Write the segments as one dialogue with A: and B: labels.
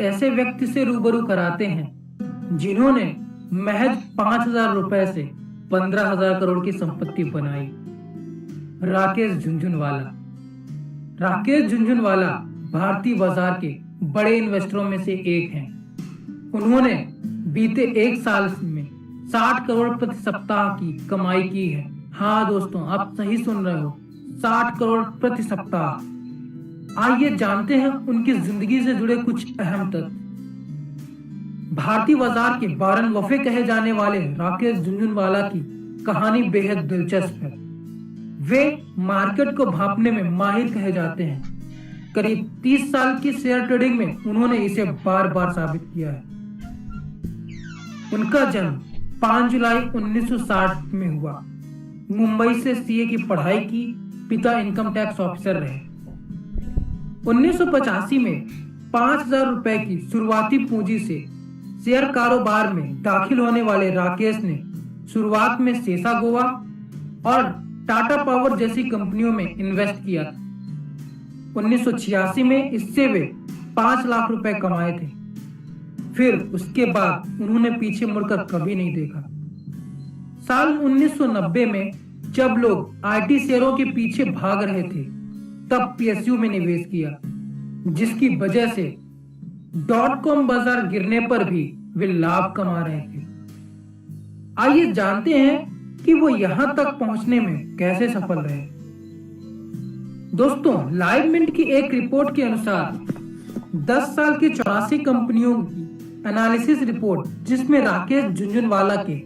A: ऐसे व्यक्ति से रूबरू कराते हैं जिन्होंने महज 5,000 रुपए से 15,000 करोड़ की संपत्ति बनाई। राकेश झुनझुनवाला। राकेश झुनझुनवाला भारतीय बाजार के बड़े इन्वेस्टरों में से एक हैं। उन्होंने बीते एक साल में 60 करोड़ प्रति सप्ताह की कमाई की है। हाँ दोस्तों, आप सही सुन रहे हो, 60 करोड़ प्रति सप्ताह। आइए जानते हैं उनकी जिंदगी से जुड़े कुछ अहम तथ्य। भारतीय बाजार के बारन वफे कहे जाने वाले राकेश झुनझुनवाला की कहानी बेहद दिलचस्प है। वे मार्केट को भांपने में माहिर कहे जाते हैं। करीब 30 साल की शेयर ट्रेडिंग में उन्होंने इसे बार बार साबित किया है। उनका जन्म 5 जुलाई 1960 में हुआ। मुंबई से सीए की पढ़ाई की। पिता इनकम टैक्स ऑफिसर रहे। 1985 में 5,000 रुपए की शुरुआती पूंजी से शेयर कारोबार में दाखिल होने वाले राकेश ने शुरुआत में सेसा गोवा और टाटा पावर जैसी कंपनियों में इन्वेस्ट किया था। 1986 में इससे वे 5 लाख रुपए कमाए थे। फिर उसके बाद उन्होंने पीछे मुड़कर कभी नहीं देखा। साल 1990 में जब लोग आईटी शेयरों के पीछे भाग रहे थे, तब पीएसयू में निवेश किया, जिसकी वजह से .com बाजार गिरने पर भी वे लाभ कमा रहे थे। आइए जानते हैं कि वो यहां तक पहुंचने में कैसे सफल रहे। दोस्तों, लाइव मिंट की एक रिपोर्ट के अनुसार 10 साल की 84 कंपनियों की एनालिसिस रिपोर्ट, जिसमें राकेश झुनझुनवाला के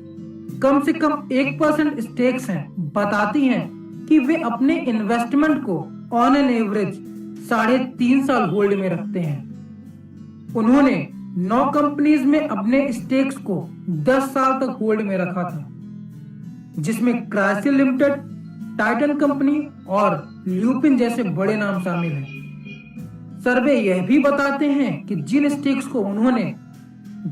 A: कम से कम 1% स्टेक्स हैं, बताती हैं कि वे अपने इन्वेस्टमेंट को ऑन एन एवरेज 3.5 साल होल्ड में रखते हैं। उन्होंने 9 कंपनीज में अपने स्टेक्स को 10 साल तक होल्ड में रखा था, जिसमें क्राइसिल लिमिटेड, टाइटन कंपनी और ल्यूपिन जैसे बड़े नाम शामिल हैं। सर्वे यह भी बताते हैं कि जिन स्टेक्स को उन्होंने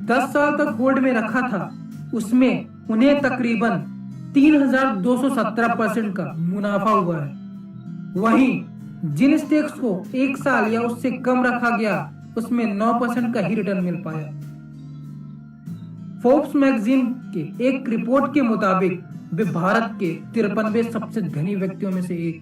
A: 10 साल तक होल्ड में रखा था, उसमें उन्हें तकरीबन 3,217% का मुनाफा हुआ है। वहीं जिन स्टेक्स को 1 साल या उससे कम रखा गया, उसमें 9% का ही रिटर्न मिल पाया। फोर्ब्स मैगजीन के एक रिपोर्ट के मुताबिक वे भारत के 53वें सबसे धनी व्यक्तियों में से एक